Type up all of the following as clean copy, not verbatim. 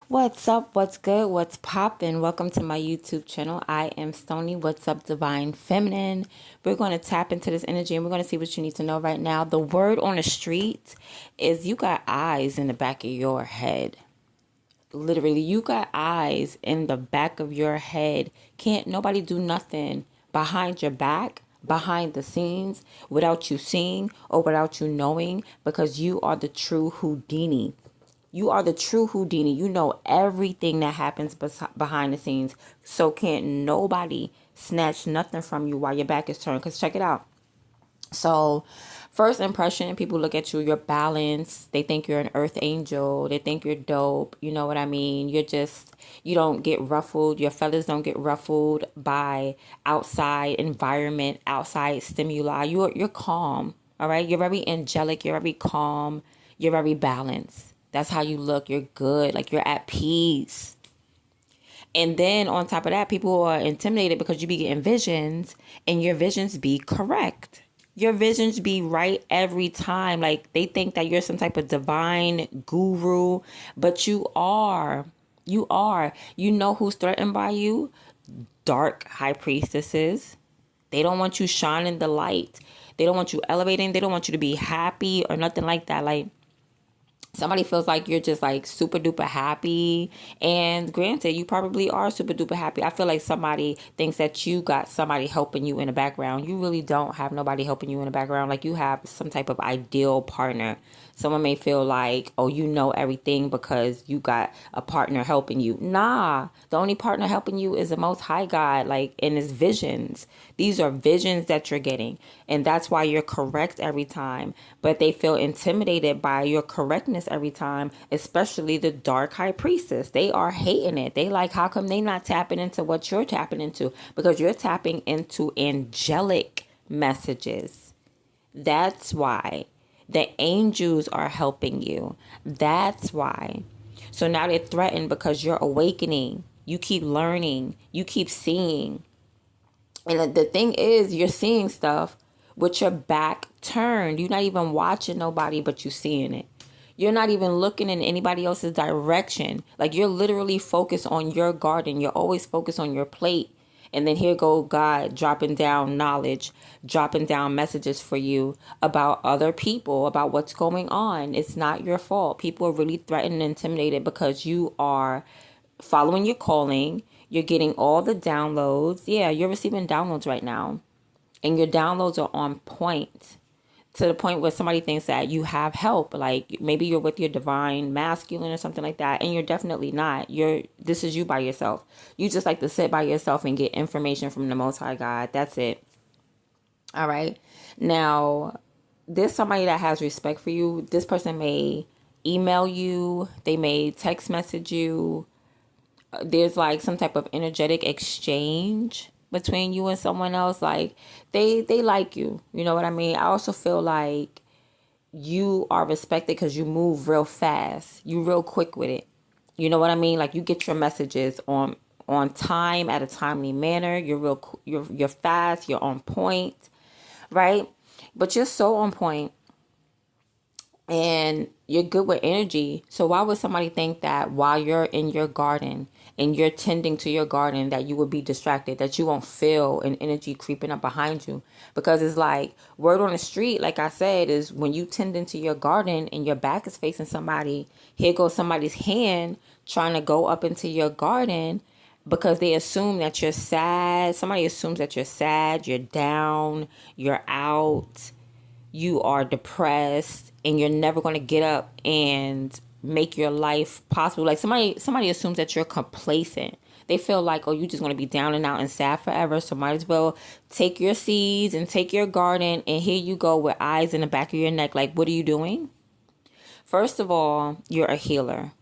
What's up? What's good? What's poppin'? Welcome to my YouTube channel. I am Stony. What's up, Divine Feminine? We're going to tap into this energy and we're going to see what you need to know right now. The word on the street is you got eyes in the back of your head. Literally, you got eyes in the back of your head. Can't nobody do nothing behind your back, behind the scenes, without you seeing or without you knowing, because you are the true Houdini. You are the true Houdini. You know everything that happens behind the scenes. So can't nobody snatch nothing from you while your back is turned. Because check it out. So, first impression, people look at you, you're balanced. They think you're an earth angel. They think you're dope. You know what I mean? You don't get ruffled. Your feathers don't get ruffled by outside environment, outside stimuli. You're calm. All right. You're very angelic. You're very calm. You're very balanced. That's how you look. You're good. Like you're at peace. And then on top of that, people are intimidated because you be getting visions and your visions be correct. Your visions be right every time. Like they think that you're some type of divine guru, but you are. You are. You know who's threatened by you? Dark high priestesses. They don't want you shining the light. They don't want you elevating. They don't want you to be happy or nothing like that. Like, somebody feels like you're just like super duper happy, and granted you probably are super duper happy. I feel like somebody thinks that you got somebody helping you in the background. You really don't have nobody helping you in the background. Like you have some type of ideal partner. Someone may feel like, oh, you know everything because you got a partner helping you. Nah, the only partner helping you is the Most High God, like in his visions. These are visions that you're getting, and that's why you're correct every time. But they feel intimidated by your correctness every time, especially the dark high priestess. They are hating it. They like, how come they not tapping into what you're tapping into? Because you're tapping into angelic messages. That's why. The angels are helping you. That's why. So now they're threatened because you're awakening. You keep learning. You keep seeing. And the thing is, you're seeing stuff with your back turned. You're not even watching nobody, but you're seeing it. You're not even looking in anybody else's direction. Like you're literally focused on your garden. You're always focused on your plate. And then here go God dropping down knowledge, dropping down messages for you about other people, about what's going on. It's not your fault. People are really threatened and intimidated because you are following your calling. You're getting all the downloads. Yeah, you're receiving downloads right now. And your downloads are on point, to the point where somebody thinks that you have help. Like maybe you're with your divine masculine or something like that, and you're definitely not. This is you by yourself. You just like to sit by yourself and get information from the Most High God. That's it. All right. Now, there's somebody that has respect for you. This person may email you. They may text message you. There's like some type of energetic exchange between you and someone else. Like they like you. You know what I mean? I also feel like you are respected because you move real fast. You real quick with it. You know what I mean? Like you get your messages on time, at a timely manner. You're fast. You're on point, right? But you're so on point and you're good with energy. So why would somebody think that while you're in your garden and you're tending to your garden that you would be distracted, that you won't feel an energy creeping up behind you? Because it's like word on the street, like I said, is when you tend into your garden and your back is facing somebody, here goes somebody's hand trying to go up into your garden because they assume that you're sad. Somebody assumes that you're sad, you're down, you're out, you are depressed, and you're never going to get up and make your life possible. Like somebody assumes that you're complacent. They feel like, oh, you're just going to be down and out and sad forever. So might as well take your seeds and take your garden. And here you go with eyes in the back of your neck. Like, what are you doing? First of all, you're a healer,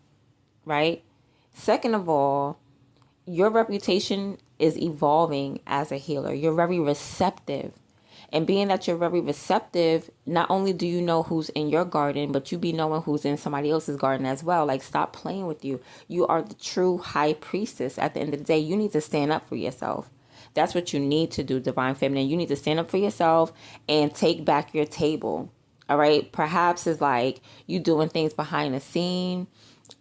right? Second of all, your reputation is evolving as a healer. You're very receptive. And being that you're very receptive, not only do you know who's in your garden, but you be knowing who's in somebody else's garden as well. Like, stop playing with you. You are the true high priestess. At the end of the day, you need to stand up for yourself. That's what you need to do, Divine Feminine. You need to stand up for yourself and take back your table. All right. Perhaps it's like you doing things behind the scene.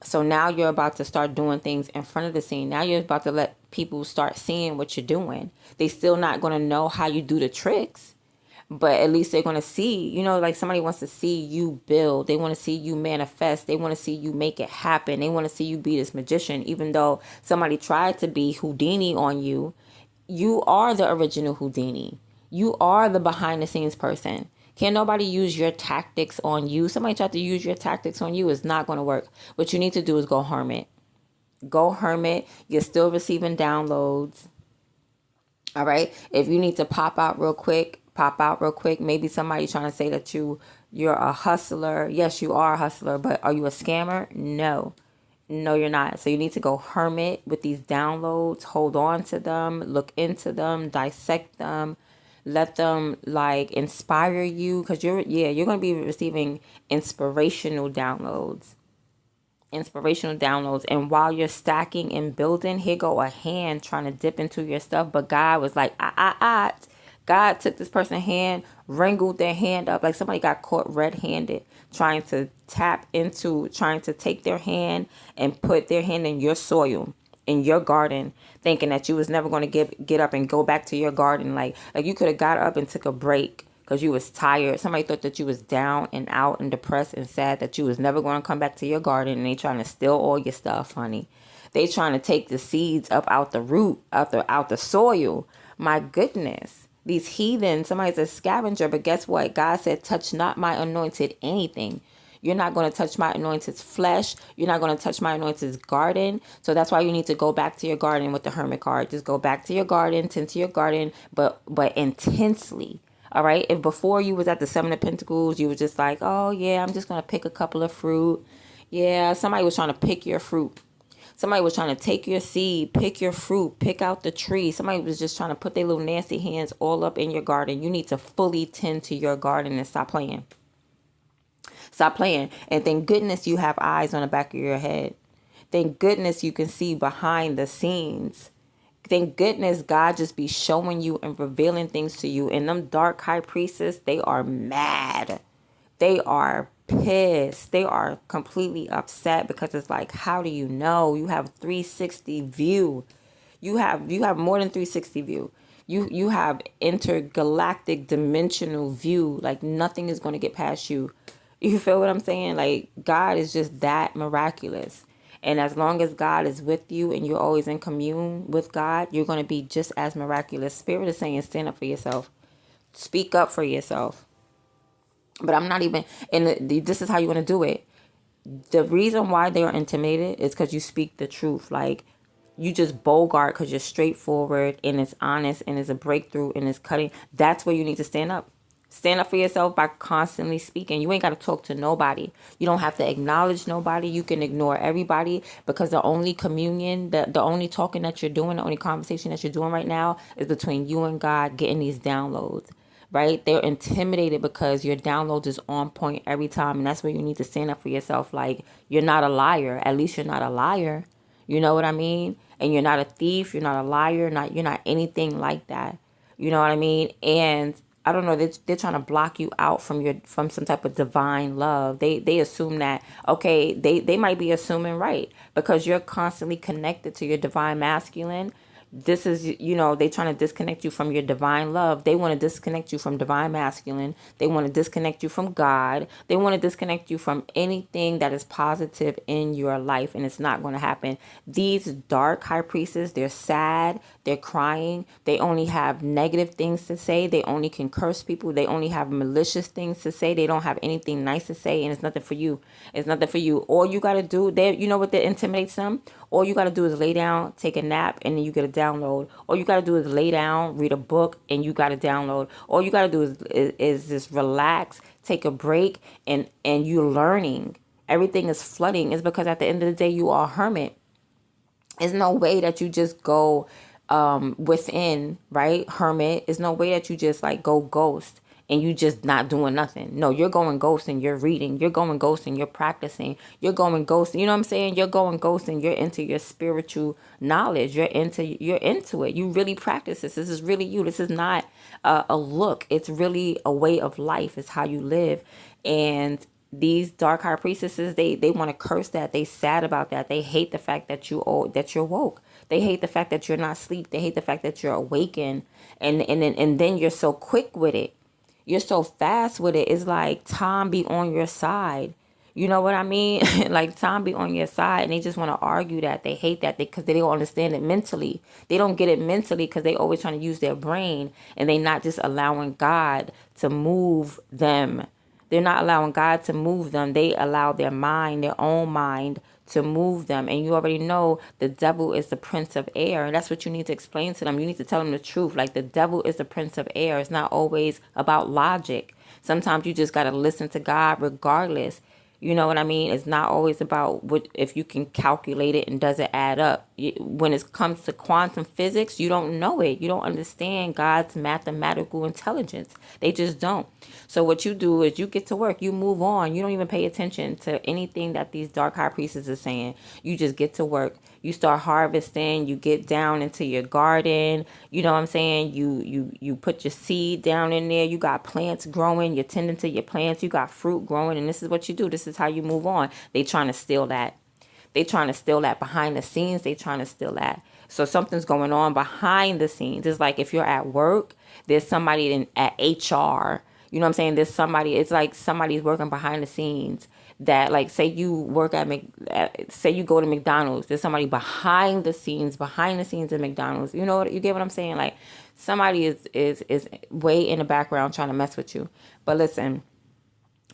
So now you're about to start doing things in front of the scene. Now you're about to let people start seeing what you're doing. They still not going to know how you do the tricks, but at least they're going to see, like somebody wants to see you build. They want to see you manifest. They want to see you make it happen. They want to see you be this magician. Even though somebody tried to be Houdini on you, you are the original Houdini. You are the behind the scenes person. Can't nobody use your tactics on you. Somebody tried to use your tactics on you. It's not going to work. What you need to do is go hermit. Go hermit. You're still receiving downloads. All right. If you need to pop out real quick, pop out real quick. Maybe somebody trying to say that you're a hustler. Yes, you are a hustler, but are you a scammer? No. No, you're not. So you need to go hermit with these downloads. Hold on to them. Look into them. Dissect them. Let them like inspire you, because you're going to be receiving inspirational downloads. And while you're stacking and building, here go a hand trying to dip into your stuff, but God was like, God took this person's hand, wrinkled their hand up, like somebody got caught red-handed trying to trying to take their hand and put their hand in your soil, in your garden, thinking that you was never going to get up and go back to your garden. Like you could have got up and took a break because you was tired. Somebody thought that you was down and out and depressed and sad, that you was never going to come back to your garden, and they trying to steal all your stuff, honey. They trying to take the seeds up out the root, out the soil. My goodness. These heathens, somebody's a scavenger, but guess what? God said, touch not my anointed anything. You're not going to touch my anointed's flesh. You're not going to touch my anointed's garden. So that's why you need to go back to your garden with the hermit card. Just go back to your garden, tend to your garden, but intensely. All right. If before you was at the Seven of Pentacles, you were just like, oh yeah, I'm just going to pick a couple of fruit. Yeah. Somebody was trying to pick your fruit. Somebody was trying to take your seed, pick your fruit, pick out the tree. Somebody was just trying to put their little nasty hands all up in your garden. You need to fully tend to your garden and stop playing. Stop playing. And thank goodness you have eyes on the back of your head. Thank goodness you can see behind the scenes. Thank goodness God just be showing you and revealing things to you. And them dark high priestess, they are mad. They are pissed. They are completely upset, because it's like, how do you know? You have 360 view. You have more than 360 view. You have intergalactic dimensional view. Like nothing is going to get past you. You feel what I'm saying? Like God is just that miraculous. And as long as God is with you and you're always in commune with God, you're going to be just as miraculous. Spirit is saying, stand up for yourself. Speak up for yourself. But I'm not even, and this is how you want to do it. The reason why they are intimidated is because you speak the truth. Like you just bogart because you're straightforward and it's honest and it's a breakthrough and it's cutting. That's where you need to stand up. Stand up for yourself by constantly speaking. You ain't got to talk to nobody. You don't have to acknowledge nobody. You can ignore everybody, because the only communion, the only talking that you're doing, the only conversation that you're doing right now is between you and God getting these downloads. Right? They're intimidated because your download is on point every time. And that's where you need to stand up for yourself. Like, you're not a liar. At least you're not a liar. You know what I mean? And you're not a thief. You're not a liar. You're not anything like that. You know what I mean? And I don't know, they're trying to block you out from some type of divine love. They assume that, okay, they might be assuming right, because you're constantly connected to your divine masculine. This is, they trying to disconnect you from your divine love. They want to disconnect you from divine masculine. They want to disconnect you from God. They want to disconnect you from anything that is positive in your life, and it's not going to happen. These dark high priestesses, they're sad, they're crying, they only have negative things to say, they only can curse people, they only have malicious things to say, they don't have anything nice to say, and it's nothing for you. It's nothing for you. All you got to do, you know what that intimidates them? All you got to do is lay down, take a nap, and then you get a download. All you got to do is lay down, read a book, and you got a download. All you got to do is just relax, take a break, and you're learning. Everything is flooding. It's because at the end of the day, you are a hermit. There's no way that you just go within, right? Hermit. There's no way that you just like go ghost and you just not doing nothing. No, you're going ghost and you're reading. You're going ghost and you're practicing. You're going ghost. You know what I'm saying? You're going ghost and you're into your spiritual knowledge. You're into it. You really practice this. This is really you. This is not a look. It's really a way of life. It's how you live. And these dark high priestesses, they want to curse that. They sad about that. They hate the fact that you're woke. They hate the fact that you're not asleep. They hate the fact that you're awakened, and then you're so quick with it. You're so fast with it. It's like time be on your side. You know what I mean? Like time be on your side, and they just want to argue that. They hate that because they don't understand it mentally. They don't get it mentally because they always trying to use their brain, and they not just allowing God to move them. They're not allowing God to move them. They allow their mind, their own mind, to move them. And you already know the devil is the prince of air. And that's what you need to explain to them. You need to tell them the truth. Like, the devil is the prince of air. It's not always about logic. Sometimes you just got to listen to God regardless. You know what I mean? It's not always about what if you can calculate it and does it add up. When it comes to quantum physics, you don't know it. You don't understand God's mathematical intelligence. They just don't. So what you do is you get to work. You move on. You don't even pay attention to anything that these dark high priestesses are saying. You just get to work. You start harvesting. You get down into your garden. You know what I'm saying? You put your seed down in there. You got plants growing. You're tending to your plants. You got fruit growing. And this is what you do. This is how you move on. They trying to steal that. They trying to steal that behind the scenes. They trying to steal that. So something's going on behind the scenes. It's like if you're at work, there's somebody at HR. You know what I'm saying? There's somebody. It's like somebody's working behind the scenes. That, like, say you work say you go to McDonald's. There's somebody behind the scenes at McDonald's. You know what? You get what I'm saying? Like, somebody is way in the background trying to mess with you. But listen.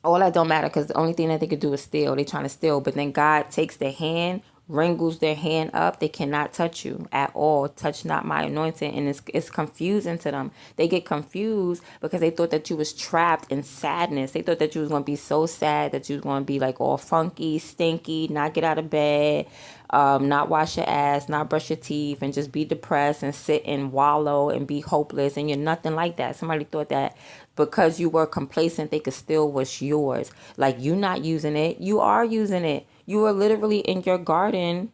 All that don't matter because the only thing that they could do is steal. They trying to steal. But then God takes their hand, wrangles their hand up. They cannot touch you at all. Touch not my anointing. And it's confusing to them. They get confused because they thought that you was trapped in sadness. They thought that you was going to be so sad that you was going to be like all funky, stinky, not get out of bed, not wash your ass, not brush your teeth, and just be depressed and sit and wallow and be hopeless. And you're nothing like that. Somebody thought that because you were complacent, they could steal what's yours. Like, you not using it. You are using it. You are literally in your garden.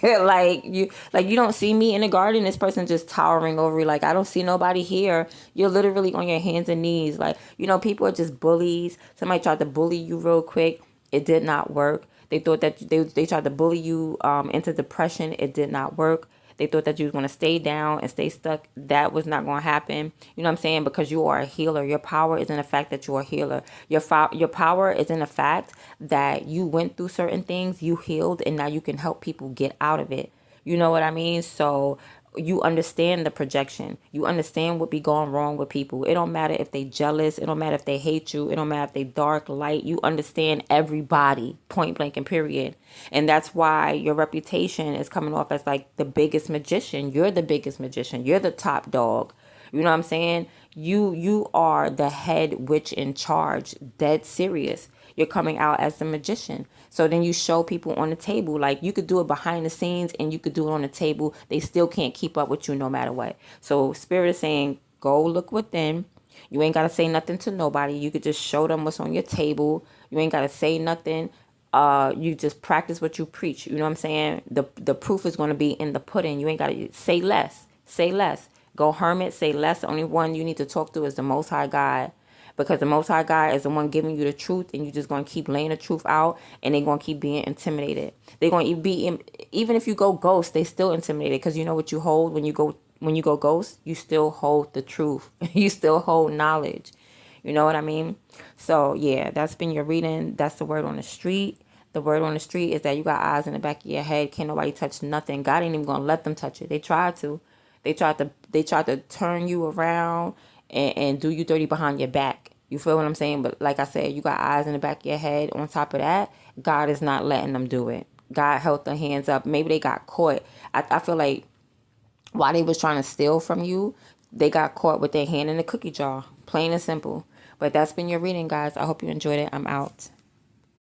like you don't see me in the garden. This person just towering over you. Like, I don't see nobody here. You're literally on your hands and knees. Like, people are just bullies. Somebody tried to bully you real quick. It did not work. They thought that they tried to bully you into depression. It did not work. They thought that you was going to stay down and stay stuck. That was not going to happen. You know what I'm saying? Because you are a healer. Your power is in the fact that you're a healer. Your power is in the fact that you went through certain things, you healed, and now you can help people get out of it. You know what I mean? So you understand the projection. You understand what be going wrong with people. It don't matter if they jealous. It don't matter if they hate you. It don't matter if they dark, light. You understand everybody, point blank and period. And that's why your reputation is coming off as like the biggest magician. You're the biggest magician. You're the top dog. You know what I'm saying? You are the head witch in charge. Dead serious. You're coming out as the magician. So then you show people on the table, like, you could do it behind the scenes and you could do it on the table. They still can't keep up with you no matter what. So Spirit is saying, go look within. You ain't got to say nothing to nobody. You could just show them what's on your table. You ain't got to say nothing. You just practice what you preach. You know what I'm saying? The proof is going to be in the pudding. You ain't got to say less. Say less. Go hermit, say less. The only one you need to talk to is the Most High God. Because the Most High God is the one giving you the truth, and you're just going to keep laying the truth out, and they're going to keep being intimidated. They're going to be, even if you go ghost, they still intimidated, because you know what you hold when you go ghost? You still hold the truth. You still hold knowledge. You know what I mean? So, yeah, that's been your reading. That's the word on the street. The word on the street is that you got eyes in the back of your head. Can't nobody touch nothing. God ain't even going to let them touch it. They tried to. They tried to turn you around and do you dirty behind your back. You feel what I'm saying? But like I said, you got eyes in the back of your head. On top of that, God is not letting them do it. God held their hands up. Maybe they got caught. I feel like while they was trying to steal from you, they got caught with their hand in the cookie jar. Plain and simple. But that's been your reading, guys. I hope you enjoyed it. I'm out.